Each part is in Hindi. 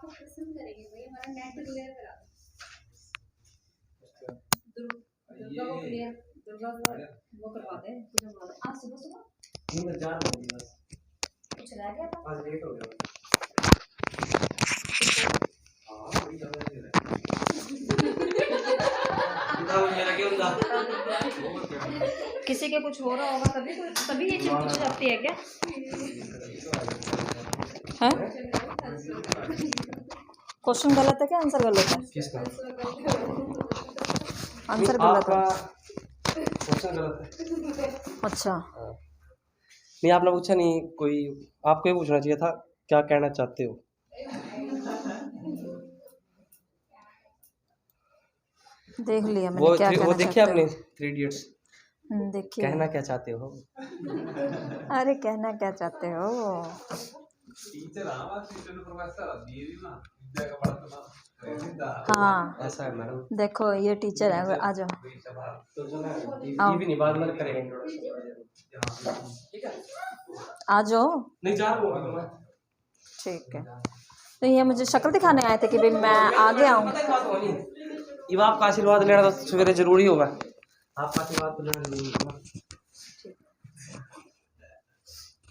आपको पसंद करेंगे भाई, हमारा नेट क्लियर करा दो। दुर्गा को क्लियर, दुर्गा को वो करवा दे। आज सुबह सुबह 3-4 बजे बस कुछ रह गया था, आज लेट हो गया। हाँ वही ज़्यादा नहीं रहा मेरा क्यों था किसी के कुछ हो रहा होगा तभी तभी ये चीज पूछी जाती है क्या है? क्वेश्चन गलत है क्या आंसर गलत है? किसका आंसर गलत है। क्वेश्चन गलत है। अच्छा नहीं आपने पूछा नहीं कोई, आपको ही पूछना चाहिए था क्या कहना चाहते हो। देख लिया मैंने क्या कहना वो देखिए आपने 3 इडियट्स। देखिए कहना क्या चाहते हो। अरे कहना क्या चाहते हो। हाँ ऐसा है मैडम। देखो ये टीचर है, आ जाओ तो जो है आओ ये भी नहीं बाद में करेंगे इंट्रोडक्शन। ठीक है आ जाओ। नहीं जा रहा हूँ मैं। ठीक है तो ये मुझे शक्ल दिखाने आए थे कि भाई मैं आ गया हूँ। ये आपका आशीर्वाद लेना तो सवेरे जरूरी होगा। आपका आशीर्वाद तो लेना जरूरी होगा।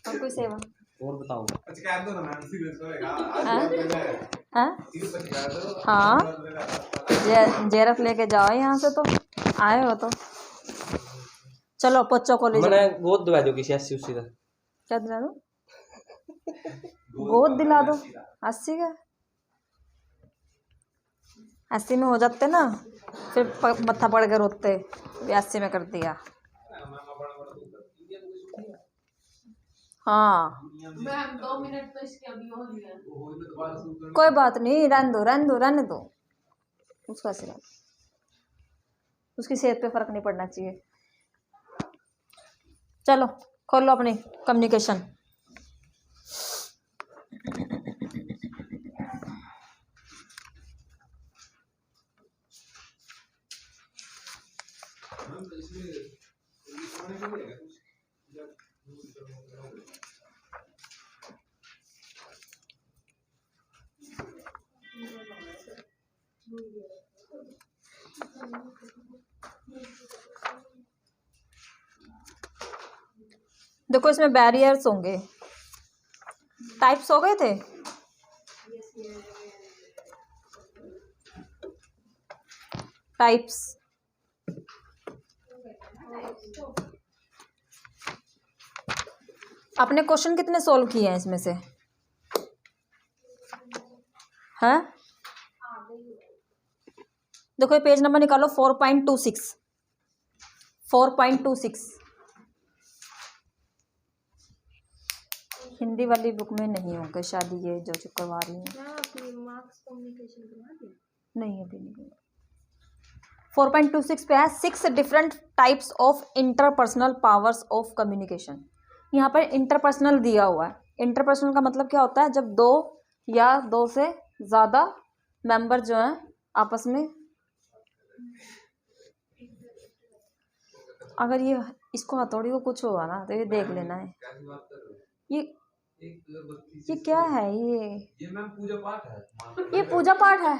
और कोई सेवा और बताओ। हाँ जेरफ लेके जाओ यहाँ से, तो आए हो तो चलो बच्चों को ले जाओ। मैंने गोद दिला दो किसी 80 उसी का। क्या दिला दो? गोद दिला दो 80 का। 80 में हो जाते ना, फिर मत्था पड़ के रोते 80 में कर दिया। हाँ 2 मिनट तो इसके अभी हो लिया। कोई बात नहीं, रहने दो उसका सिरा, उसकी सेहत पे फर्क नहीं पड़ना चाहिए। चलो खोलो अपनी कम्युनिकेशन। देखो इसमें बैरियर्स होंगे, टाइप्स हो गए थे। टाइप्स आपने क्वेश्चन कितने सॉल्व किए हैं इसमें से? हैं देखो ये पेज नंबर निकालो 4.26 4.26। हिंदी वाली बुक में नहीं होंगे शायद, ये जो करवा रही हूँ। नहीं अभी नहीं। 4.26 पे है 6 different types of interpersonal powers of communication. यहाँ पर इंटरपर्सनल दिया हुआ है। इंटरपर्सनल का मतलब क्या होता है? जब 2 या 2 से ज़्यादा मेंबर जो हैं आपस में, अगर ये इसको हथौड़ी को कुछ होगा ना तो ये देख लेना है। ये क्या है? ये मैम पूजा पाठ है। ये पूजा पाठ है।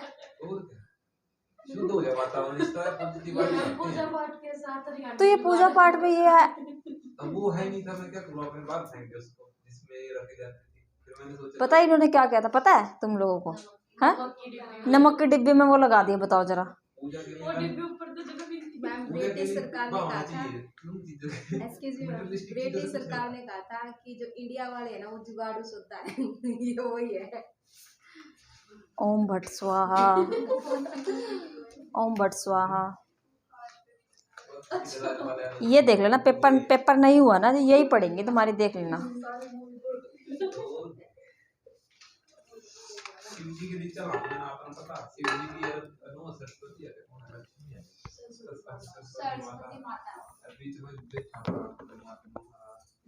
शुद्ध हो जाए वातावरण इस तरह पद्धति वाली पूजा पाठ के साथ तो ये पूजा पाठ में ये है। अब वो है नहीं था, मैं क्या करूँ अपने बात फेंक उसको जिसमें ये रखी जाती थी। फिर मैंने सोचा पता है इन्होंने क्या किया था? पता है तुम लोगों को? हैं नमक की डिब्बी में वो लगा दिया। बताओ जरा। पूजा के वो डिब्बे ऊपर तो जगह भी नहीं। मैम ब्रिटिश सरकार ने कहा था, एक्सक्यूज मी मैम, ब्रिटिश सरकार ने कहा था कि जो इंडिया वाले हैं ना वो जुगाड़ू होता है। ये वही है। ओम भट्ट स्वाहा ओम भट्ट स्वाहा। ये देख लेना, पेपर नहीं हुआ ना, यही पढ़ेंगे तुम्हारी, देख लेना। शिवजी के नीचे आपने पता शिवजी की नो सरस्वती है कौन है? सरस्वती माता बीच में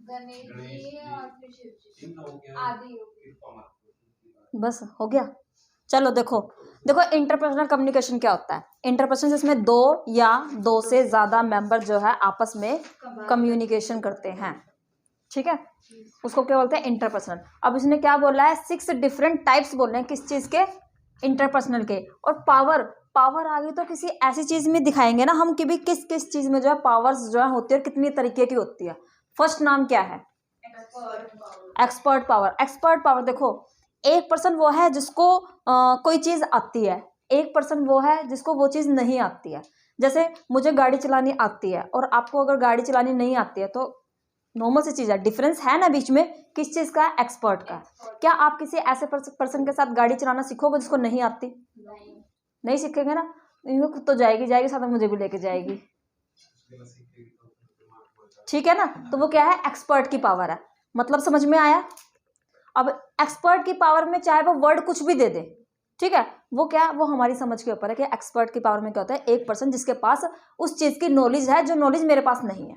गणेश जी और फिर शिवजी आदि बस हो गया। चलो देखो इंटरपर्सनल कम्युनिकेशन क्या होता है? इंटरपर्सनल इसमें 2 या 2 से ज़्यादा मेंबर जो है आपस में कम्युनिकेशन करते हैं। ठीक है, उसको क्या बोलते हैं, इंटरपर्सनल। अब इसने क्या बोला है, 6 डिफरेंट टाइप्स बोल रहे हैं किस चीज़ के, इंटरपर्सनल के। और पावर आगे तो किसी ऐसी चीज़ में दिखाएंगे ना हम कि भी किस किस चीज़ में जो है पावर्स जो है होती है और कितनी तरीके की होती है। फर्स्ट नाम क्या है, एक्सपर्ट पावर। एक्सपर्ट पावर देखो, एक पर्सन वो है जिसको कोई चीज़ आती है, एक पर्सन वो है जिसको वो चीज़ नहीं आती है। जैसे मुझे गाड़ी चलानी आती है और आपको अगर गाड़ी चलानी नहीं आती है तो नॉर्मल सी चीज़ है, डिफरेंस है ना बीच में, किस चीज़ का, एक्सपर्ट का। क्या आप किसी ऐसे पर्सन के साथ गाड़ी चलाना सीखोगे जिसको नहीं आती, नहीं सीखेंगे ना, इनको खुद तो जाएगी साथ में मुझे भी लेके जाएगी, ठीक है ना। तो वो क्या है, एक्सपर्ट की पावर है। मतलब समझ में आया। अब एक्सपर्ट की पावर में चाहे वो वर्ड कुछ भी दे दे, ठीक है, वो क्या, वो हमारी समझ के ऊपर है कि एक्सपर्ट की पावर में क्या होता है, एक पर्सन जिसके पास उस चीज की नॉलेज है जो नॉलेज मेरे पास नहीं है।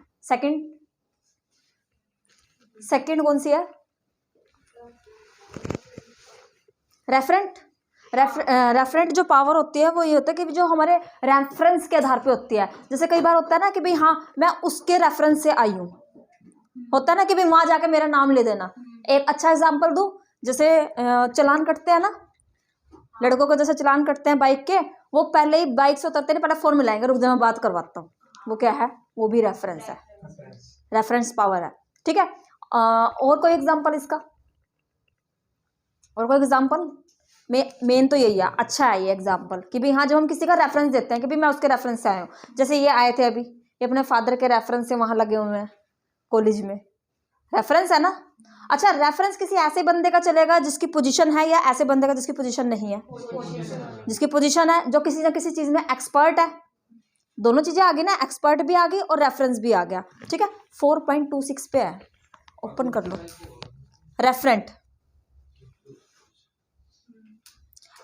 सेकंड कौन सी है, रेफरेंट जो पावर होती है वो ये होता है कि जो हमारे रेफरेंस के आधार पे होती है। जैसे कई बार होता है ना कि भाई हाँ मैं उसके रेफरेंस से आई हूँ, होता है ना कि भाई वहां जाके मेरा नाम ले देना। एक अच्छा एग्जांपल दूं, जैसे चलान कटते हैं ना, लड़कों को जैसे चलान कटते हैं बाइक के, वो पहले ही बाइक से उतरते नहीं, पहले फोन मिलाएंगे, रुक जा मैं बात करवाता हूँ। वो क्या है, वो भी रेफरेंस है, रेफरेंस पावर है, ठीक है। और कोई एग्जांपल इसका, और कोई एग्जांपल, मेन तो यही है, अच्छा है ये एग्जांपल कि भाई हाँ जब हम किसी का रेफरेंस देते हैं कि भाई मैं उसके रेफरेंस से आया हूँ। जैसे ये आए थे अभी, ये अपने फादर के रेफरेंस से वहां लगे हुए हैं कॉलेज में, रेफरेंस है ना। अच्छा, रेफरेंस किसी ऐसे बंदे का चलेगा जिसकी पोजीशन है, या ऐसे बंदे का जिसकी पोजीशन नहीं है, जिसकी पोजीशन है, जो किसी ना किसी चीज में एक्सपर्ट है। दोनों चीजें आ गई ना, एक्सपर्ट भी आ गई और रेफरेंस भी आ गया, ठीक है। 4.26 पे है, ओपन कर लो, रेफरेंट।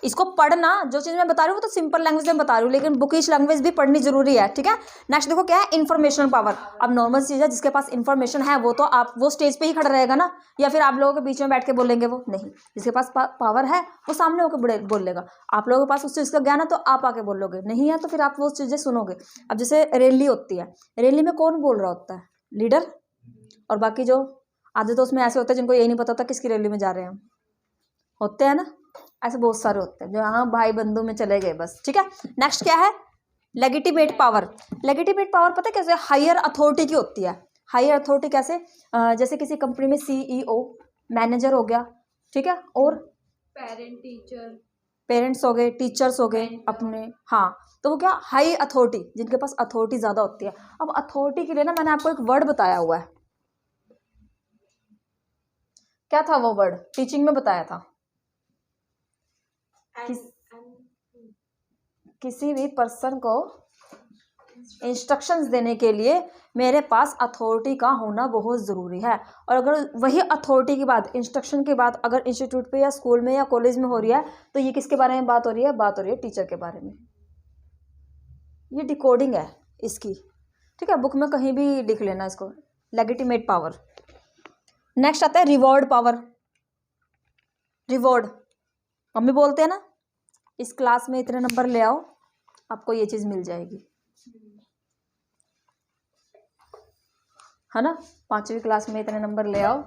इसको पढ़ना, जो चीज मैं बता रही हूँ वो तो सिंपल लैंग्वेज में बता रही हूँ, लेकिन बुकिश लैंग्वेज भी पढ़नी जरूरी है, ठीक है। नेक्स्ट देखो क्या है, इन्फॉर्मेशन पावर। अब नॉर्मल चीज है, जिसके पास इन्फॉर्मेशन है वो तो आप वो स्टेज पे ही खड़ा रहेगा ना, या फिर आप लोगों के बीच में बैठ के बोलेंगे, वो नहीं। जिसके पास पावर है वो सामने होकर बोलेगा। आप लोगों के पास उस चीज का ज्ञान है तो आप आके बोलोगे, नहीं है तो फिर आप वो चीजें सुनोगे। अब जैसे रैली होती है, रैली में कौन बोल रहा होता है, लीडर, और बाकी जो आधे तो उसमें ऐसे होते हैं जिनको यही नहीं पता होता किसकी रैली में जा रहे हैं, होते हैं ना, ऐसे बहुत सारे होते हैं जो हाँ भाई बंधु में चले गए बस, ठीक है। नेक्स्ट क्या है, लेजिटिमेट पावर। लेजिटिमेट पावर पता है कैसे, हायर अथॉरिटी की होती है। हायर अथॉरिटी कैसे, जैसे किसी कंपनी में CEO, मैनेजर हो गया, ठीक है, और पेरेंट्स हो गए, टीचर्स हो गए अपने, हाँ, तो वो क्या, हाई अथॉरिटी, जिनके पास अथॉरिटी ज्यादा होती है। अब अथॉरिटी के लिए ना मैंने आपको एक वर्ड बताया हुआ है, क्या था वो वर्ड, टीचिंग में बताया था। किसी भी पर्सन को इंस्ट्रक्शंस देने के लिए मेरे पास अथॉरिटी का होना बहुत ज़रूरी है। और अगर वही अथॉरिटी की बात, इंस्ट्रक्शन की बात अगर इंस्टीट्यूट पे या स्कूल में या कॉलेज में हो रही है, तो ये किसके बारे में बात हो रही है, बात हो रही है टीचर के बारे में। ये डिकोडिंग है इसकी, ठीक है, बुक में कहीं भी लिख लेना इसको, लेजिटिमेट पावर। नेक्स्ट आता है रिवॉर्ड पावर। रिवॉर्ड, मम्मी बोलते हैं ना इस क्लास में इतने नंबर ले आओ आपको ये चीज मिल जाएगी, है ना, 5वीं क्लास में इतने नंबर ले आओ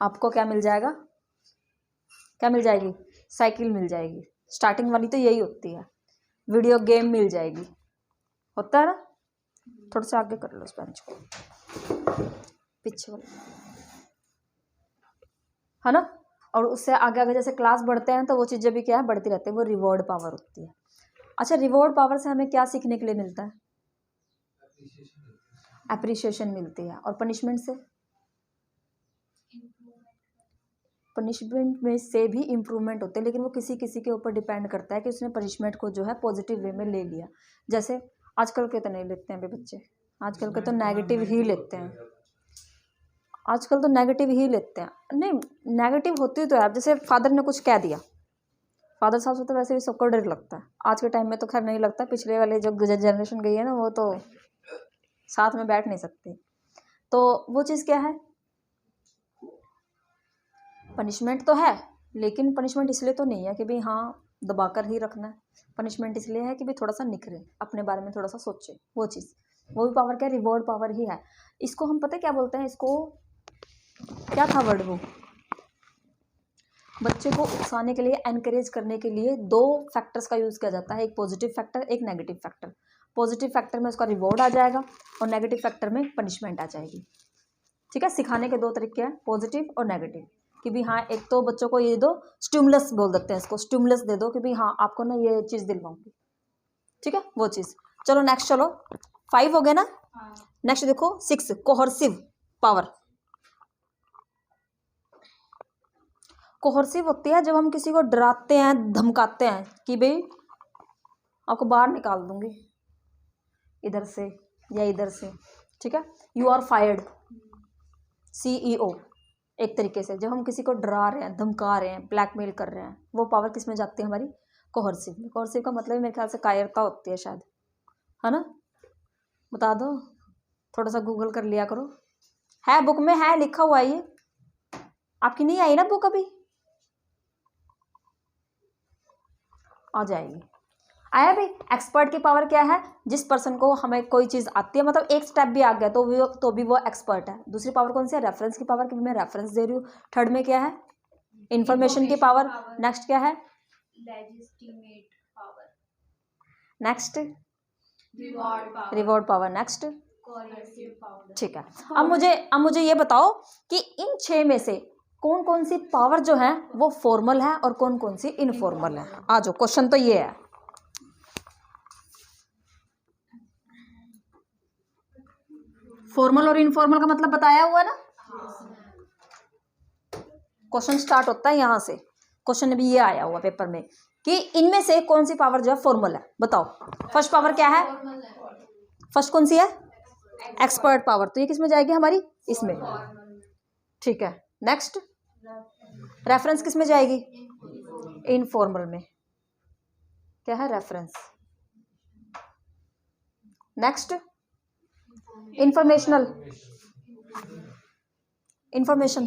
आपको क्या मिल जाएगा, क्या मिल जाएगी, साइकिल मिल जाएगी। स्टार्टिंग वाली तो यही होती है, वीडियो गेम मिल जाएगी, होता है ना। थोड़ा सा आगे कर लो इस बेंच को, पीछे वाले, है ना। और उससे आगे आगे जैसे क्लास बढ़ते हैं तो वो चीज़ें भी क्या है, बढ़ती रहती है, वो रिवॉर्ड पावर होती है। अच्छा, रिवॉर्ड पावर से हमें क्या सीखने के लिए मिलता है, अप्रिसिएशन मिलती है। और पनिशमेंट से, पनिशमेंट में से भी इम्प्रूवमेंट होते हैं, लेकिन वो किसी किसी के ऊपर डिपेंड करता है कि उसने पनिशमेंट को जो है पॉजिटिव वे में ले लिया। जैसे आजकल के तो नहीं लेते हैं बच्चे, आजकल के तो नेगेटिव ही लेते हैं, आजकल तो नेगेटिव ही लेते हैं। नहीं, नेगेटिव होती तो है, जैसे फादर ने कुछ कह दिया, फादर साहब से तो वैसे भी सबको डर लगता है, आज के टाइम में तो खैर नहीं लगता, पिछले वाले जो जनरेशन गई है ना वो तो साथ में बैठ नहीं सकते। तो वो चीज़ क्या है, पनिशमेंट तो है, लेकिन पनिशमेंट इसलिए तो नहीं है कि भाई हाँ दबा कर ही रखना है, पनिशमेंट इसलिए है कि भाई थोड़ा सा निखरे, अपने बारे में थोड़ा सा सोचे, वो चीज़, वो भी पावर क्या, रिवॉर्ड पावर ही है। इसको हम पता है क्या बोलते हैं, इसको क्या था वर्ड वो? बच्चे को उकसाने के लिए, एनकरेज करने के लिए 2 फैक्टर्स का यूज़ किया जाता है, एक पॉजिटिव फैक्टर, एक नेगेटिव फैक्टर। पॉजिटिव फैक्टर में उसका रिवॉर्ड आ जाएगा और नेगेटिव फैक्टर में पनिशमेंट आ जाएगी। ठीक है, सिखाने के 2 तरीके हैं, पॉजिटिव और नेगेटिव। कि भी हाँ, एक तो बच्चों को ये दो, स्टिमुलस बोल देते हैं इसको, स्टिमुलस दे दो कि भी हाँ आपको ना ये चीज़ दिलवाऊंगी। ठीक है, वो चीज़। चलो नेक्स्ट, चलो 5 हो गया ना। नेक्स्ट देखो 6, कोहर्सिव पावर। कोहर्सिव होती है जब हम किसी को डराते हैं, धमकाते हैं कि भाई आपको बाहर निकाल दूंगी इधर से या इधर से। ठीक है, यू आर फायर्ड, CEO एक तरीके से जब हम किसी को डरा रहे हैं, धमका रहे हैं, ब्लैकमेल कर रहे हैं, वो पावर किस में जाती है हमारी? कोहर्सिव में। कोहर्सिव का मतलब मेरे ख्याल से कायरता होती है शायद, है ना? बता दो, थोड़ा सा गूगल कर लिया करो, है बुक में, है लिखा हुआ है ये। आपकी नहीं आई ना बुक अभी? आ जाएगी। आया भाई? एक्सपर्ट की पावर क्या है? जिस पर्सन को हमें कोई चीज़ आती है, मतलब एक स्टेप भी आ गया तो भी वो एक्सपर्ट है। दूसरी पावर कौन सी है? रेफरेंस की पावर, कि मैं रेफरेंस दे रही हूँ। थर्ड में क्या है? इंफॉर्मेशन की पावर। नेक्स्ट क्या है? Legitimate power. Next reward power. Next coercive power. ठीक है, अब मुझे ये बताओ कि इन 6 में से कौन कौन सी पावर जो है वो फॉर्मल है और कौन कौन सी इनफॉर्मल है? आ जाओ, क्वेश्चन तो ये है। फॉर्मल और इनफॉर्मल का मतलब बताया हुआ ना। क्वेश्चन स्टार्ट होता है यहाँ से। क्वेश्चन भी ये आया हुआ पेपर में कि इनमें से कौन सी पावर जो है फॉर्मल है, बताओ। फर्स्ट पावर क्या है? फर्स्ट कौन सी है? Expert power. तो ये किस में जाएगी हमारी? इसमें। ठीक है, नेक्स्ट रेफरेंस किस में जाएगी? इनफॉर्मल में। क्या है? रेफरेंस। Next informational, information.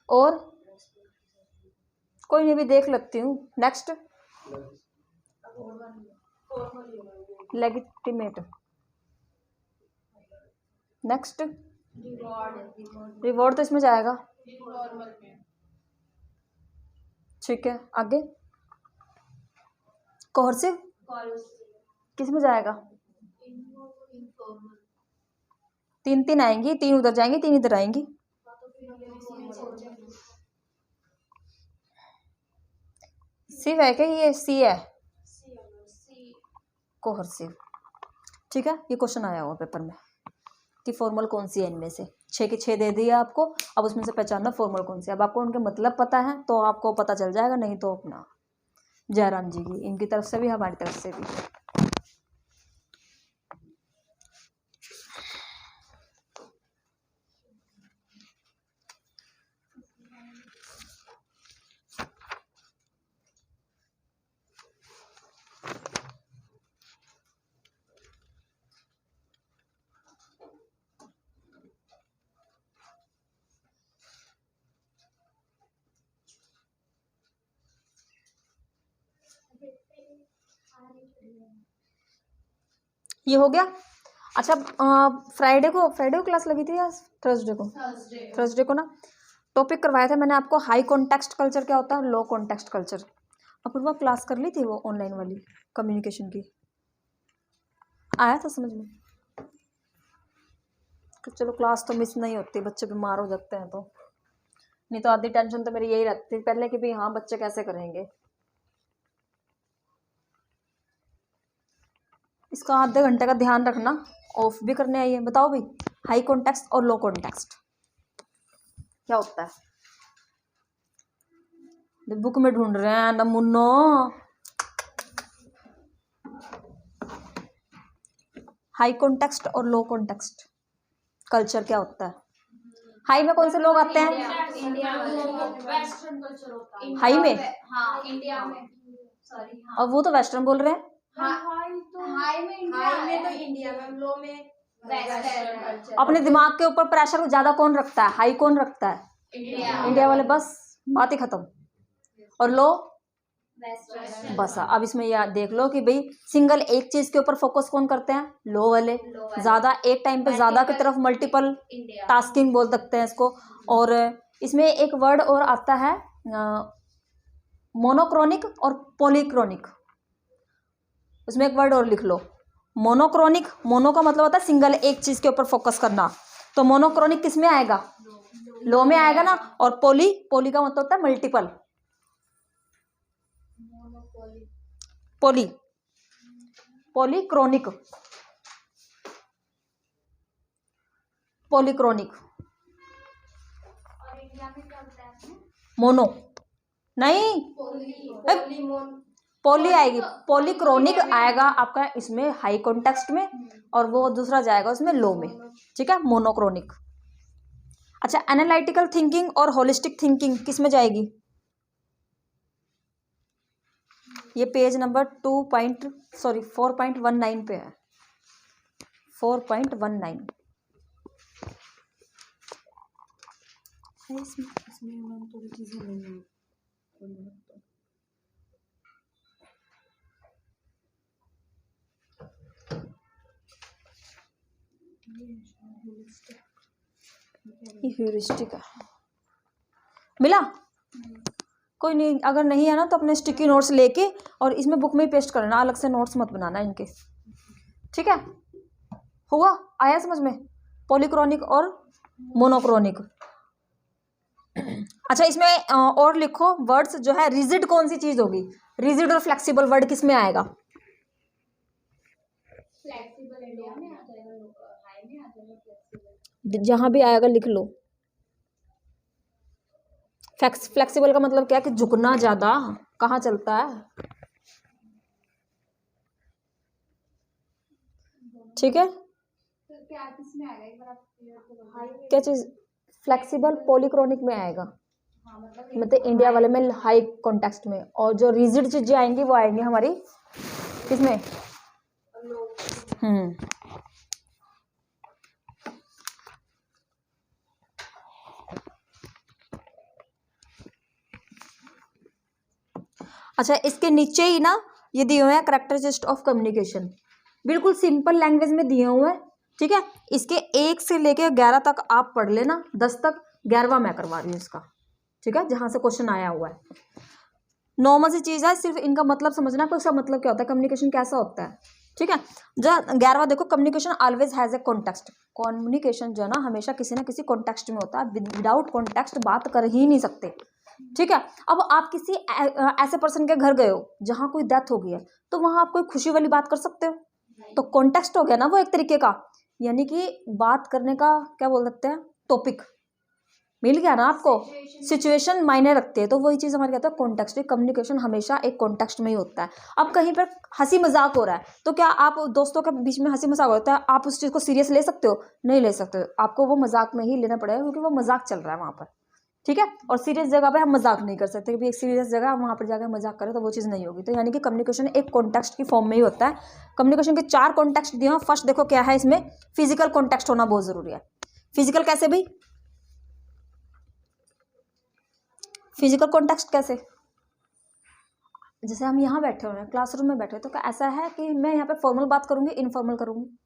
और कोई नहीं, भी देख लगती हूँ। Next legitimate. नेक्स्ट रिवॉर्ड तो इसमें जाएगा। ठीक है, आगे कोहर्सिव किस में जाएगा? 3 आएंगी, 3 उधर जाएंगी, 3 इधर आएंगी। सिर्फ है क्या ये? सी है कोहर्सिव। ठीक है, ये क्वेश्चन आया हुआ पेपर में कि फॉर्मल कौन सी है इनमें से। 6 के 6 दे दिया आपको, अब उसमें से पहचानना फॉर्मल कौन सी है। अब आपको उनके मतलब पता है तो आपको पता चल जाएगा, नहीं तो अपना जयराम जी की, इनकी तरफ से भी हमारी तरफ से भी। ये हो गया। अच्छा, फ्राइडे को क्लास लगी थी या थर्सडे को? थर्सडे को ना टॉपिक करवाया था मैंने आपको, हाई कॉन्टेक्स्ट कल्चर क्या होता है, लो कॉन्टेक्स्ट कल्चर। अपूर्वा क्लास कर ली थी वो ऑनलाइन वाली कम्युनिकेशन की, आया था समझ में? चलो क्लास तो मिस नहीं होती, बच्चे बीमार हो जाते हैं तो, नहीं तो आधी टेंशन तो मेरी यही रहती थी पहले कि भाई हाँ बच्चे कैसे करेंगे। इसका आधे घंटे का ध्यान रखना, ऑफ भी करने आइए। बताओ भाई, हाई कॉन्टेक्स्ट और लो कॉन्टेक्स्ट क्या होता है? बुक में ढूंढ रहे हैं नमूनो। हाई कॉन्टेक्स्ट और लो कॉन्टेक्स्ट कल्चर क्या होता है? हाई में कौन से लोग आते हैं? वेस्टर्न कल्चर होता है हाई में? हाँ, इंडिया में, सॉरी। हाँ, और वो तो वेस्टर्न बोल रहे हैं। हाई में इंडिया में, लो में वेस्टर्न कल्चर। अपने दिमाग के ऊपर प्रेशर को ज्यादा कौन रखता है? हाई कौन रखता है? इंडिया इंडिया वाले, बस बात ही खत्म। और लो? वेस्टर्न बस अब इसमें याद देख लो कि भाई सिंगल एक चीज के ऊपर फोकस कौन करते हैं, लो वाले। ज्यादा एक टाइम पे ज्यादा की तरफ मल्टीपल इंडिया टास्किंग बोल सकते हैं इसको। और इसमें एक वर्ड और आता है मोनोक्रोनिक और पॉलीक्रोनिक। उसमें एक वर्ड और लिख लो, मोनोक्रोनिक। मोनो का मतलब होता है सिंगल एक चीज के ऊपर फोकस करना, तो मोनोक्रोनिक किस में आएगा, लो में आएगा ना। और पॉली, पॉली का मतलब होता है मल्टीपल, पॉली, पॉलीक्रोनिक, पॉलीक्रोनिक। और इंडिया में क्या होता है? मोनो नहीं, पॉली आएगी, पॉलीक्रोनिक आएगा आपका इसमें हाई कॉन्टेक्स्ट में, और वो दूसरा जाएगा उसमें लो में, ठीक है, मोनोक्रोनिक। अच्छा, एनालिटिकल थिंकिंग और होलिस्टिक थिंकिंग किस में जाएगी, ये पेज नंबर 4.19 पे है, 4.19 इसमें मैम थोड़ी चीजें नहीं है। ये ह्यूरिस्टिक है, मिला? कोई नहीं, अगर नहीं है ना तो अपने स्टिकी नोट्स लेके और इसमें बुक में ही पेस्ट करना, अलग से नोट्स मत बनाना इनके, ठीक है? हुआ, आया समझ में, पॉलीक्रोनिक और मोनोक्रोनिक। अच्छा, इसमें और लिखो वर्ड्स जो है, रिजिड कौन सी चीज होगी, रिजिड और फ्लेक्सिबल वर्ड किस में आएगा, फ्लेक्सिबल इंडिया में आ जाएगा, हाई में आ जाएगा फ्लेक्सिबल। जहां भी आएगा लिख लो। फ्लेक्सिबल का मतलब क्या है कि झुकना ज्यादा, कहाँ चलता है, ठीक है? तो क्या किस में आएगा, एक बार आप क्लियर करो। हाई में क्या चीज, फ्लेक्सिबल पॉलीक्रोनिक में आएगा, हाँ, मतलब इंडिया वाले में हाई कॉन्टेक्स्ट में। और जो रिजिड चीजें आएंगी वो आएंगी हमारी किसमें, अच्छा, इसके नीचे ही ना ये दिए हुए हैं कैरेक्टरिस्टिक्स ऑफ कम्युनिकेशन, बिल्कुल सिंपल लैंग्वेज में दिए हुए हैं, ठीक है? इसके 1 से लेके 11 तक आप पढ़ लेना, 10 तक, 11वां मैं करवा रही हूँ इसका, ठीक है, जहां से क्वेश्चन आया हुआ है। नॉर्मल सी चीज है, सिर्फ इनका मतलब समझना कि उसका मतलब क्या होता है, कम्युनिकेशन कैसा होता है, ठीक है? जो 11वां देखो, communication always has a context. Communication जो है ना हमेशा किसी ना किसी कॉन्टेक्स्ट में होता है, विदाउट कॉन्टेक्स्ट बात कर ही नहीं सकते, ठीक है? अब आप किसी ऐसे पर्सन के घर गए हो जहां कोई डेथ हो गई है, तो वहां आप कोई खुशी वाली बात कर सकते हो, तो कॉन्टेक्स्ट हो गया ना वो एक तरीके का, यानी कि बात करने का क्या बोल सकते हैं, टॉपिक मिल गया ना आपको, सिचुएशन मायने रखती है, तो वही चीज हमारे कहते हैं कॉन्टेक्स्ट। कम्युनिकेशन हमेशा एक कॉन्टेक्स्ट में ही होता है। अब कहीं पर हंसी मजाक हो रहा है, तो क्या आप दोस्तों के बीच में हंसी मजाक होता है, आप उस चीज को सीरियस ले सकते हो, नहीं ले सकते हो, आपको वो मजाक में ही लेना पड़ेगा, क्योंकि वो मजाक चल रहा है वहां पर, ठीक है? और सीरियस जगह पे हम मजाक नहीं कर सकते, क्योंकि एक सीरियस जगह वहां पर जाकर मजाक करें तो वो चीज़ नहीं होगी। तो यानी कि कम्युनिकेशन एक कॉन्टेक्स्ट की फॉर्म में ही होता है। कम्युनिकेशन के 4 कॉन्टेक्स्ट दिए हैं। फर्स्ट देखो क्या है, इसमें फिजिकल कॉन्टेक्स्ट होना बहुत जरूरी है। फिजिकल कैसे भाई, फिजिकल कॉन्टेक्स्ट कैसे, जैसे हम यहाँ बैठे हुए हैं क्लासरूम में बैठे, तो क्या ऐसा है कि मैं यहाँ पे फॉर्मल बात करूंगी, इनफॉर्मल करूंगी,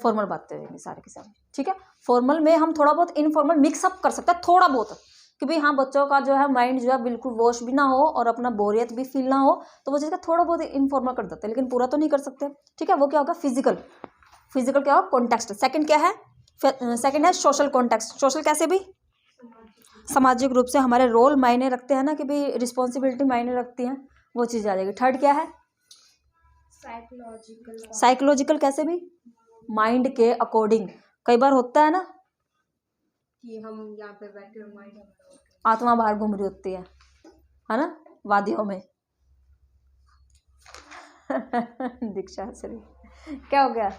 फॉर्मल बात करेंगे सारे के सारे, ठीक है? फॉर्मल में हम थोड़ा बहुत इनफॉर्मल मिक्सअप कर सकते हैं, थोड़ा बहुत, कि भाई हाँ बच्चों का जो है माइंड जो है बिल्कुल वॉश भी ना हो और अपना बोरियत भी फील ना हो, तो वो चीज़ का थोड़ा बहुत इनफॉर्मल कर देते हैं, लेकिन पूरा तो नहीं कर सकते, ठीक है? वो क्या होगा, फिजिकल। फिजिकल क्या होगा, कॉन्टेक्स्ट। सेकंड क्या है, सेकंड है सोशल कॉन्टेक्स्ट। सोशल कैसे भी, सामाजिक रूप से हमारे रोल मायने रखते हैं ना, कि भाई रिस्पॉन्सिबिलिटी मायने रखती हैं, वो चीज़ आ जाएगी। थर्ड क्या है, साइकोलॉजिकल। साइकोलॉजिकल कैसे भी, माइंड के अकॉर्डिंग। कई बार होता है ना कि हम यहाँ पे बैठे हुए माइंड आत्मा बाहर घूम रही होती है ना, वादियों में। दीक्षा श्री क्या हो गया,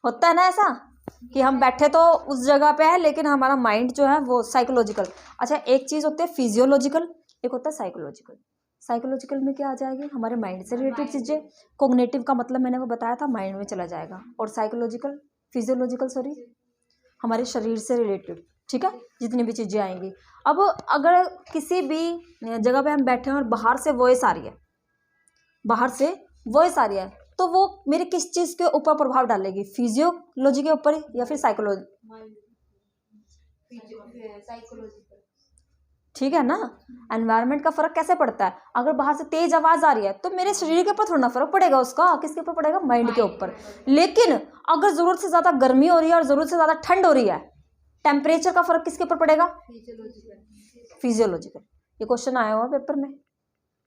होता है ना ऐसा कि हम बैठे तो उस जगह पे है, लेकिन हमारा माइंड जो है वो साइकोलॉजिकल। अच्छा, एक चीज होती है फिजियोलॉजिकल, एक होता है साइकोलॉजिकल। साइकोलॉजिकल में क्या आ जाएगी, हमारे माइंड से रिलेटेड चीजें। कोग्निटिव का मतलब मैंने वो बताया था, माइंड में चला जाएगा। और साइकोलॉजिकल, फिजियोलॉजिकल सॉरी, हमारे शरीर से रिलेटेड, ठीक है, जितनी भी चीज़ें आएंगी। अब अगर किसी भी जगह पे हम बैठे हैं और बाहर से वॉइस आ रही है, बाहर से वॉइस आ रही है, तो वो मेरे किस चीज़ के ऊपर प्रभाव डालेगी? फिजियोलॉजी के ऊपर या फिर साइकोलॉजी? साइकोलॉजिकल। ठीक है ना। एनवायरनमेंट का फर्क कैसे पड़ता है? अगर बाहर से तेज आवाज आ रही है तो मेरे शरीर के ऊपर थोड़ा ना फर्क पड़ेगा, उसका किसके ऊपर पड़ेगा? माइंड के ऊपर। लेकिन अगर जरूरत से ज्यादा गर्मी हो रही है और जरूरत से ज्यादा ठंड हो रही है, टेम्परेचर का फर्क किसके ऊपर पड़ेगा? फिजियोलॉजिकल। ये क्वेश्चन आया हुआ पेपर में,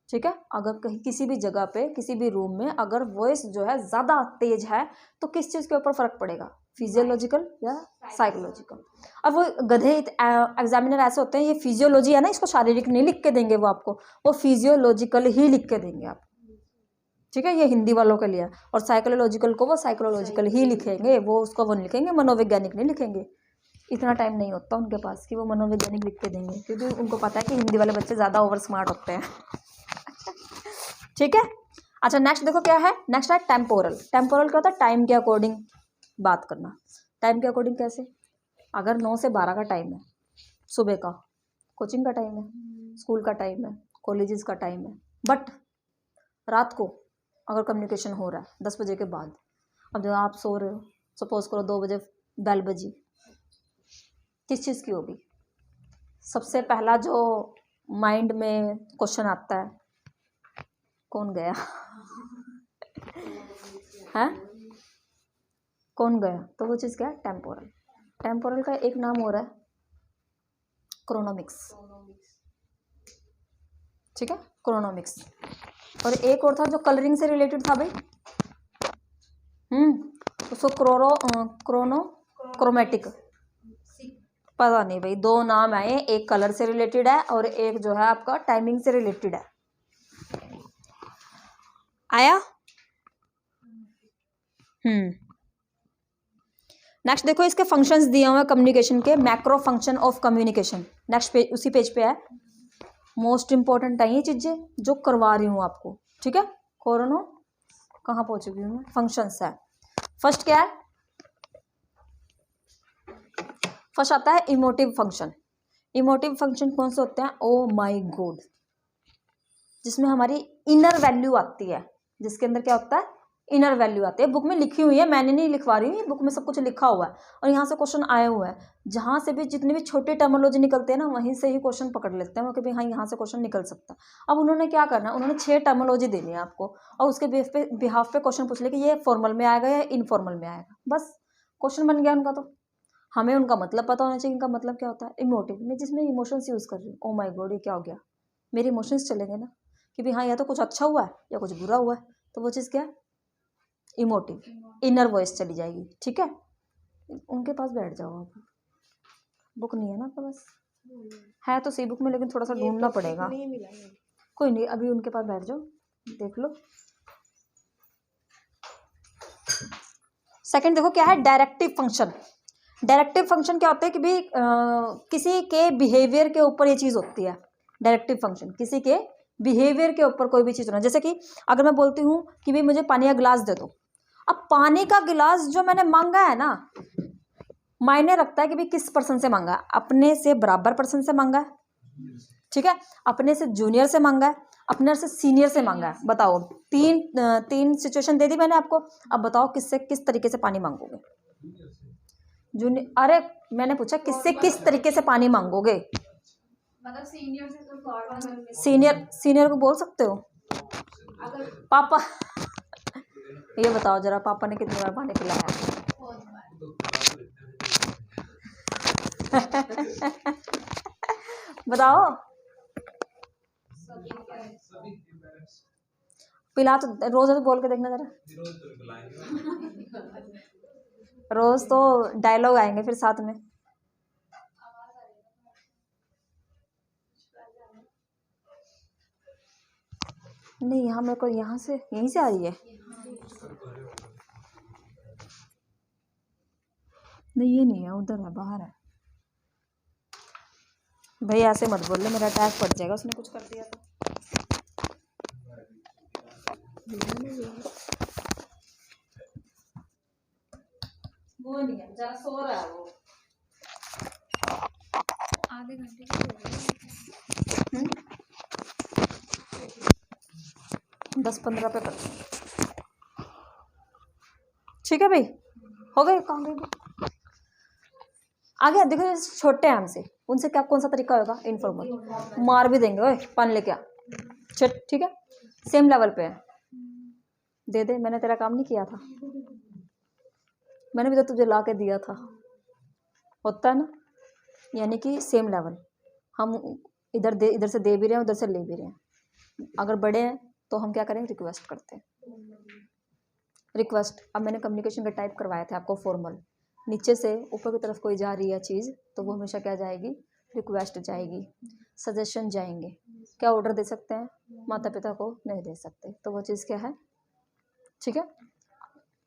ठीक है। अगर कहीं किसी भी जगह पे किसी भी रूम में अगर वॉइस जो है ज्यादा तेज है तो किस चीज के ऊपर फर्क पड़ेगा? फिजियोलॉजिकल या साइकोलॉजिकल? और वो गधे एग्जामिनर ऐसे होते हैं, ये फिजियोलॉजी है ना, इसको शारीरिक नहीं लिख के देंगे वो आपको, वो फिजियोलॉजिकल ही लिख के देंगे आप, ठीक है। ये हिंदी वालों के लिए है। और साइकोलॉजिकल को वो साइकोलॉजिकल ही लिखेंगे, वो उसको वो नहीं लिखेंगे, मनोवैज्ञानिक नहीं लिखेंगे। इतना टाइम नहीं होता उनके पास कि वो मनोवैज्ञानिक लिख के देंगे, क्योंकि उनको पता है कि हिंदी वाले बच्चे ज़्यादा ओवर स्मार्ट होते हैं। ठीक है। अच्छा, नेक्स्ट देखो क्या है, नेक्स्ट है टेम्पोरल। टेम्पोरल क्या होता है? टाइम के अकॉर्डिंग बात करना। टाइम के अकॉर्डिंग कैसे? अगर 9 से 12 का टाइम है, सुबह का कोचिंग का टाइम है, स्कूल का टाइम है, कॉलेजेस का टाइम है, बट रात को अगर कम्युनिकेशन हो रहा है 10 बजे के बाद, अब जब आप सो रहे हो, सपोज करो 2 बजे बेल बजी, किस चीज़ की होगी? सबसे पहला जो माइंड में क्वेश्चन आता है, कौन गया है, कौन गया? तो वो चीज़ क्या है? टेम्पोरल। टेम्पोरल का एक नाम हो रहा है क्रोनोमिक्स, ठीक है, क्रोनोमिक्स। और एक और था जो कलरिंग से रिलेटेड था भाई, उसको क्रोमैटिक, पता नहीं भाई, 2 नाम आए, एक कलर से रिलेटेड है और एक जो है आपका टाइमिंग से रिलेटेड है। आया? नेक्स्ट देखो, इसके फंक्शंस दिए हुए हैं कम्युनिकेशन के, macro function of communication. Next page, उसी पेज पे है। मोस्ट इंपॉर्टेंट है ये चीजें जो करवा रही हूँ आपको, ठीक है। कोरोनो कहाँ पहुंच चुकी हूँ मैं? फंक्शंस है। फर्स्ट क्या है? फर्स्ट आता है इमोटिव फंक्शन। इमोटिव फंक्शन कौन से होते हैं? ओ माई गॉड, जिसमें हमारी इनर वैल्यू आती है, जिसके अंदर क्या होता है? इनर वैल्यू आती है। बुक में लिखी हुई है, मैंने नहीं लिखवा रही हूँ, बुक में सब कुछ लिखा हुआ है और यहाँ से क्वेश्चन आए हुए हैं। जहाँ से भी जितने भी छोटे टर्मोलॉजी निकलते हैं ना, वहीं से ही क्वेश्चन पकड़ लेते हैं कि भाई हाँ, यहाँ से क्वेश्चन निकल सकता है। अब उन्होंने क्या करना है, उन्होंने 6 टर्मोलॉजी देनी है आपको और उसके बिहाफ पे क्वेश्चन पूछ ले कि ये फॉर्मल में आएगा या इनफॉर्मल में आएगा, बस क्वेश्चन बन गया उनका। तो हमें उनका मतलब पता होना चाहिए, इनका मतलब क्या होता है। इमोटिव में जिसमें इमोशंस यूज़ कर रही हूँ, ओ माई गॉड ये क्या हो गया, मेरे इमोशंस चलेंगे ना कि भाई हाँ, या तो कुछ अच्छा हुआ है या कुछ बुरा हुआ है, तो वो चीज़ क्या है? इमोटिव, इनर वॉइस चली जाएगी, ठीक है। उनके पास बैठ जाओ आप, बुक नहीं है ना आपके पास, है तो सही बुक में, लेकिन थोड़ा सा ढूंढना पड़ेगा। कोई नहीं, अभी उनके पास बैठ जाओ, देख लो। सेकंड देखो क्या है, डायरेक्टिव फंक्शन। डायरेक्टिव फंक्शन क्या होता है कि भाई किसी के बिहेवियर के ऊपर ये चीज़ होती है। डायरेक्टिव फंक्शन किसी के बिहेवियर के ऊपर कोई भी चीज़ होना, जैसे कि अगर मैं बोलती हूँ कि भाई मुझे पानी का गिलास दे दो, अब पानी का गिलास जो मैंने मांगा है ना, मायने रखता है कि भाई किस पर्सन से मांगा है। अपने से बराबर पर्सन से मांगा है, ठीक है, अपने से जूनियर से मांगा है, अपने से सीनियर से मांगा है। बताओ, तीन सिचुएशन दे दी मैंने आपको। अब बताओ किससे किस तरीके से पानी मांगोगे? जूनियर, अरे मैंने पूछा किससे किस तरीके से पानी मांगोगे? मतलब सीनियर से तो फॉर्मल, सीनियर को बोल सकते हो पापा। ये बताओ जरा, पापा ने कितनी बार पानी पिलाया? बताओ, पिला तो रोज तो बोल के देखना जरा, रोज तो डायलॉग आएंगे फिर साथ में। नहीं, यहाँ मेरे को यहाँ से यहीं से आ रही है। नहीं, ये नहीं है, उधर है, बाहर है। भाई ऐसे मत बोल ले, मेरा टैग पड़ जाएगा, उसने कुछ कर दिया तो। वो नहीं है, जरा सो रहा है वो। आधे घंटे की हो गई। 10-15 पे करते हैं। ठीक है भाई, हो गए काम भी। आगे देखो, जैसे छोटे हैं हमसे, उनसे क्या कौन सा तरीका होगा? इनफॉर्मल। मार भी देंगे, ओए पान लेके आ, चल ठीक है, सेम लेवल पे है। दे दे, मैंने तेरा काम नहीं किया था, मैंने भी तो तुझे ला के दिया था, होता है ना। यानी कि सेम लेवल, हम इधर से दे भी रहे हैं, उधर से ले भी रहे हैं। अगर बड़े हैं तो हम क्या करें? रिक्वेस्ट करते हैं, रिक्वेस्ट। अब मैंने कम्युनिकेशन का टाइप करवाया था आपको फॉर्मल, नीचे से ऊपर की तरफ कोई जा रही है चीज़ तो वो हमेशा क्या जाएगी? रिक्वेस्ट जाएगी, सजेशन जाएंगे। क्या ऑर्डर दे सकते हैं? माता पिता को नहीं दे सकते, तो वो चीज़ क्या है? ठीक है,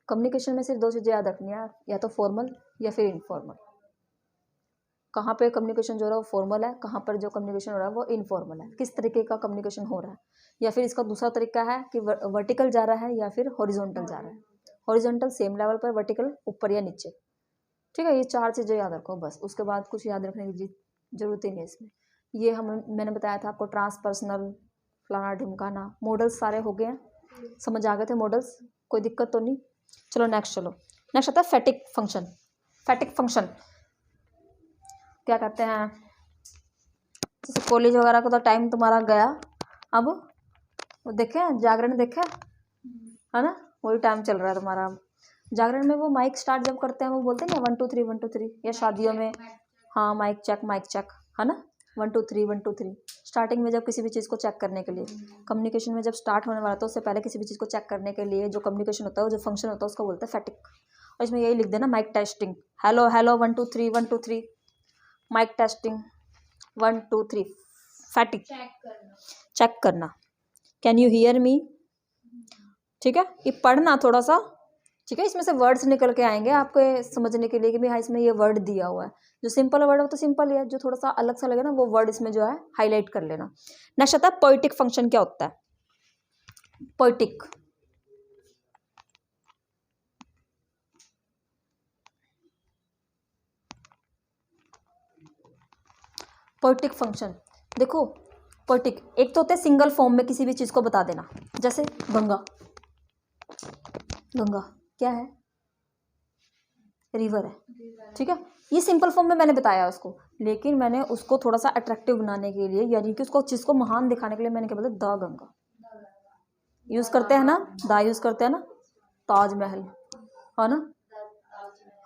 कम्युनिकेशन में सिर्फ 2 चीज़ें याद रखनी है, या तो फॉर्मल या फिर इनफॉर्मल। कहाँ पे कम्युनिकेशन जो हो रहा है वो फॉर्मल है, कहाँ पर जो कम्युनिकेशन हो रहा है वो इनफॉर्मल है, किस तरीके का कम्युनिकेशन हो रहा है। या फिर इसका दूसरा तरीका है कि वर्टिकल जा रहा है या फिर हॉरिजॉन्टल जा रहा है। हॉरिजॉन्टल सेम लेवल पर, वर्टिकल ऊपर या नीचे। ठीक है, ये 4 चीज़ें याद रखो बस, उसके बाद कुछ याद रखने की जरूरत ही नहीं है इसमें। ये मैंने बताया था आपको, ट्रांसपर्सनल, फलाना ढिमकाना, मॉडल्स सारे हो गए हैं, समझ आ गए थे मॉडल्स, कोई दिक्कत तो नहीं। चलो नेक्स्ट आता है फैटिक फंक्शन। फैटिक फंक्शन क्या कहते हैं? जैसे कॉलेज वगैरह का तो टाइम तुम्हारा गया, अब वो देखे जागरण देखे है ना, वही टाइम चल रहा है तुम्हारा। अब जागरण में वो माइक स्टार्ट जब करते हैं वो बोलते हैं ना 1 2 3 1 2 3, या शादियों में हाँ माइक चेक है ना, 1 2 3 1 2 3। स्टार्टिंग में जब किसी भी चीज़ को चेक करने के लिए, कम्युनिकेशन में जब स्टार्ट होने वाला तो उससे पहले किसी भी चीज़ को चेक करने के लिए जो कम्युनिकेशन होता है, वो जो फंक्शन होता है उसको बोलते हैं फैटिक। और इसमें यही लिख देना, mic testing, hello hello 1 2 3 1 2 3, mic testing 1 2 3, phatic check करना, कैन यू हियर मी। ठीक है, ये पढ़ना थोड़ा सा, ठीक है, इसमें से वर्ड्स निकल के आएंगे आपके समझने के लिए कि भाई हाँ इसमें ये वर्ड दिया हुआ है। जो सिंपल वर्ड है वो तो सिंपल ही है, जो थोड़ा सा अलग सा लगे ना वो वर्ड इसमें जो है हाईलाइट कर लेना। नेक्स्ट आता है पोएटिक फंक्शन। क्या होता है पोएटिक? पोएटिक फंक्शन देखो, पोएटिक एक तो होता है सिंगल फॉर्म में किसी भी चीज़ को बता देना, जैसे गंगा। गंगा क्या है? रिवर है। ठीक है, ये सिंपल फॉर्म में मैंने बताया उसको, लेकिन मैंने उसको थोड़ा सा अट्रैक्टिव बनाने के लिए, यानी कि उसको चीज़ को महान दिखाने के लिए मैंने क्या बोला? द गंगा यूज़ करते हैं ना, द यूज़ करते हैं ना, ताजमहल है ना।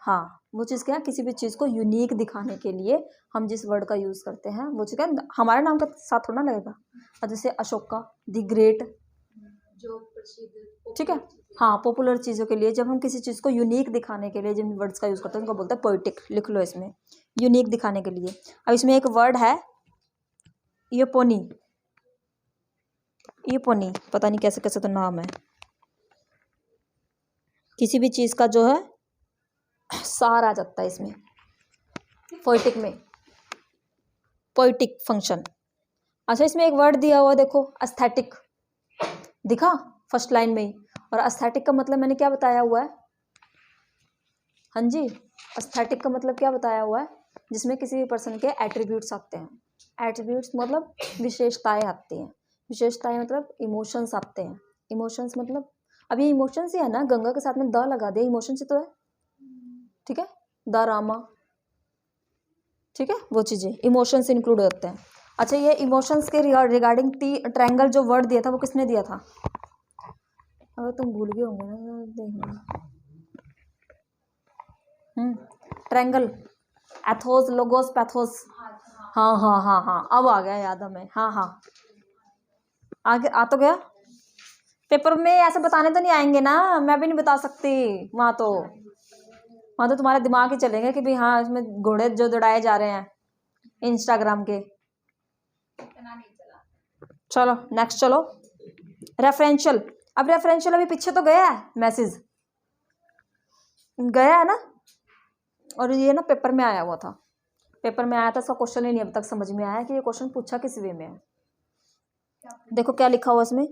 हाँ, वो चीज़ क्या है? किसी भी चीज़ को यूनिक दिखाने के लिए हम जिस वर्ड का यूज़ करते हैं वो चीज़ क्या हमारे नाम के साथ थोड़ा लगेगा। और जैसे अशोका द ग्रेट, जो प्रसिद्ध, ठीक है, हाँ पॉपुलर चीज़ों के लिए जब हम किसी चीज़ को यूनिक दिखाने के लिए जिन वर्ड्स का यूज़ करते हैं उनको बोलते हैं पोएटिक। लिख लो इसमें, यूनिक दिखाने के लिए। अब इसमें एक वर्ड है इयोपोनी, इयोपोनी पता नहीं कैसे कैसे तो नाम है, किसी भी चीज़ का जो है सार आ जाता है इसमें पोएटिक में, पोएटिक फंक्शन। अच्छा, इसमें एक वर्ड दिया हुआ देखो, एस्थेटिक, दिखा फर्स्ट लाइन में ही। और एस्थेटिक का मतलब मैंने क्या बताया हुआ है? हाँ जी, एस्थेटिक का मतलब क्या बताया हुआ है? जिसमें किसी भी पर्सन के एट्रीब्यूट्स आते हैं। एट्रीब्यूट्स मतलब विशेषताएं आती हैं, विशेषताएं मतलब इमोशंस आते हैं। इमोशंस मतलब अब ये इमोशंस ही है ना, गंगा के साथ में द लगा दिया, इमोशंस ही तो है। ठीक है, द रामा, ठीक है, वो चीज़ें इमोशंस इंक्लूड होते हैं। अच्छा, ये इमोशंस के रिगार्डिंग ट्रायंगल जो वर्ड दिया था वो किसने दिया था? अगर तुम भूल गए होंगे ना देखना, ट्रायंगल, एथोस लोगोस पैथोस। हाँ हाँ हाँ हाँ, अब आ गया याद हमें। हाँ हाँ, आगे आ तो गया। पेपर में ऐसे बताने तो नहीं आएंगे ना, मैं भी नहीं बता सकती। वहाँ तो तुम्हारे दिमाग ही चलेंगे कि भाई हाँ इसमें घोड़े जो दौड़ाए जा रहे हैं इंस्टाग्राम के। चलो नेक्स्ट, चलो रेफरेंशियल। अब रेफरेंशियल अभी पीछे तो गया है, मैसेज गया है ना, और ये ना पेपर में आया हुआ था, पेपर में आया था, इसका क्वेश्चन ही नहीं अब तक समझ में आया कि ये क्वेश्चन पूछा किस वे में है। देखो क्या लिखा हुआ इसमें,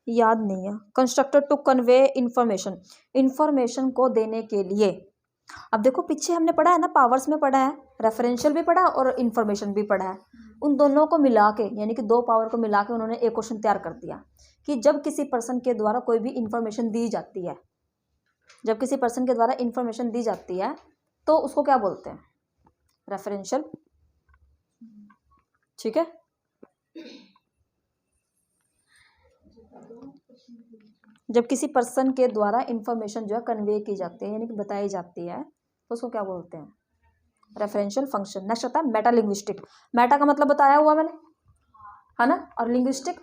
याद नहीं है। Constructed to convey information, information को देने के लिए, अब देखो पीछे हमने पढ़ा है ना, पावर्स में पढ़ा है, रेफरेंशियल भी पढ़ा और इंफॉर्मेशन भी पढ़ा है। उन दोनों को मिला के, यानी कि दो पावर को मिला के उन्होंने एक क्वेश्चन तैयार कर दिया कि जब किसी पर्सन के द्वारा कोई भी इंफॉर्मेशन दी जाती है, जब किसी पर्सन के द्वारा इंफॉर्मेशन दी जाती है तो उसको क्या बोलते हैं? रेफरेंशियल। ठीक है, जब किसी पर्सन के द्वारा इंफॉर्मेशन जो है कन्वे की जाती है, यानी कि बताई जाती है, तो उसको क्या बोलते हैं? Referential function. नेक्स्ट आता है मेटा लिंग्विस्टिक। मेटा का मतलब बताया हुआ मैंने, है ना, और लिंग्विस्टिक।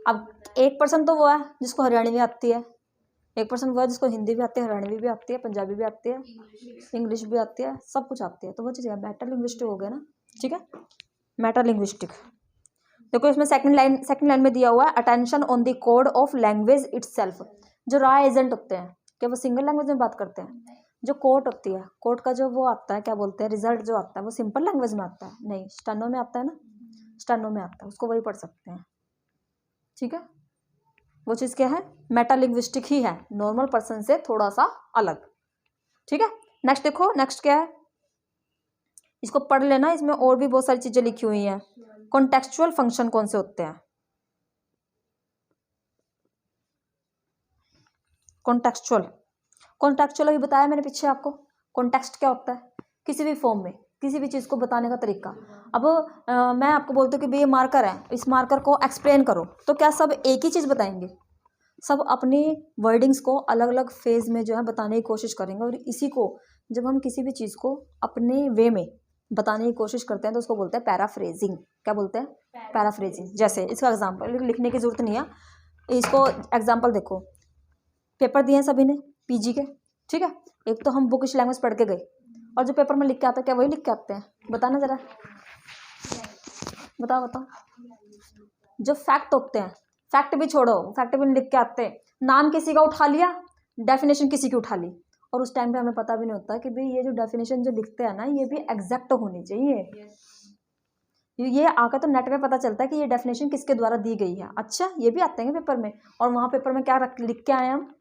अब एक पर्सन तो वो है जिसको हरियाणवी आती है, एक पर्सन वो है जिसको हिंदी भी आती है, हरियाणवी भी आती है, पंजाबी भी आती है, इंग्लिश भी आती है, सब कुछ आती है, तो वो चीज़ मेटा लिंग्विस्टिक हो गया ना। ठीक है, मेटा लिंग्विस्टिक। देखो इसमें सेकंड लाइन में दिया हुआ है attention on the code of language itself. जो रॉ एजेंट होते हैं, क्या वो सिंगल लैंग्वेज में बात करते हैं? जो कोड होती है, कोड का जो वो आता है, क्या बोलते हैं, रिजल्ट जो आता है, वो सिंपल लैंग्वेज में आता है? नहीं, स्टेनो में आता है ना, स्टेनो में आता है, उसको वही पढ़ सकते हैं। ठीक है, वो चीज़ क्या है? मेटालिंग्विस्टिक ही है, नॉर्मल पर्सन से थोड़ा सा अलग। ठीक है, नेक्स्ट देखो, नेक्स्ट क्या है, इसको पढ़ लेना, इसमें और भी बहुत सारी चीज़ें लिखी हुई हैं। कॉन्टेक्चुअल फंक्शन कौन से होते हैं? कॉन्टेक्चुअल अभी बताया मैंने पीछे आपको। कॉन्टेक्स्ट क्या होता है? किसी भी फॉर्म में किसी भी चीज़ को बताने का तरीका। अब मैं आपको बोलती हूँ कि भाई ये मार्कर है, इस मार्कर को एक्सप्लेन करो, तो क्या सब एक ही चीज़ बताएंगे? सब अपनी वर्डिंग्स को अलग अलग फेज में जो है बताने की कोशिश करेंगे। और इसी को जब हम किसी भी चीज़ को अपने वे में बताने की कोशिश करते हैं तो उसको बोलते हैं पैराफ्रेजिंग। क्या बोलते हैं? पैराफ्रेजिंग। जैसे इसका एग्जाम्पल लिखने की जरूरत नहीं है, इसको एग्जाम्पल देखो। पेपर दिए हैं सभी ने पीजी के, ठीक है, एक तो हम बुकिश लैंग्वेज पढ़ के गए, और जो पेपर में लिख के आता है क्या वही लिख के आते हैं? बताना जरा, बताओ। जो फैक्ट होते हैं, फैक्ट भी छोड़ो, फैक्ट भी नहीं लिख के आते, नाम किसी का उठा लिया, डेफिनेशन किसी की उठा ली, और उस टाइम पे हमें पता भी नहीं होता कि भाई ये जो डेफिनेशन जो लिखते हैं ना, ये भी एग्जैक्ट होनी चाहिए। ये आकर तो नेट पे पता चलता है कि ये डेफिनेशन किसके द्वारा दी गई है। अच्छा, ये भी आते हैं पेपर में, और वहाँ पेपर में क्या लिख के आए हम?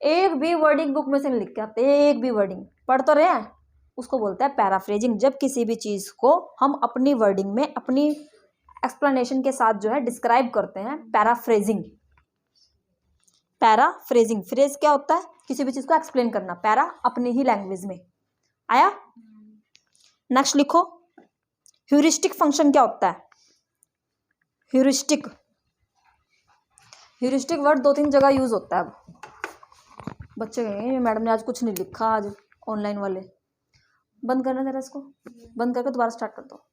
एक भी वर्डिंग बुक में से नहीं लिख के आते, एक भी वर्डिंग पढ़ तो रहे हैं, उसको बोलते हैं पैराफ्रेजिंग। जब किसी भी चीज़ को हम अपनी वर्डिंग में अपनी एक्सप्लेनेशन के साथ जो है डिस्क्राइब करते हैं, पैराफ्रेजिंग। पैराफ्रेजिंग, फ्रेज क्या होता है? किसी भी चीज़ को एक्सप्लेन करना, पैरा अपनी ही लैंग्वेज में। आया? नेक्स्ट लिखो, ह्यूरिस्टिक फंक्शन क्या होता है? ह्यूरिस्टिक वर्ड 2-3 जगह यूज होता है। अब बच्चे कहेंगे मैडम ने आज कुछ नहीं लिखा, आज ऑनलाइन वाले। बंद करना जरा, इसको बंद करके दोबारा स्टार्ट कर दो।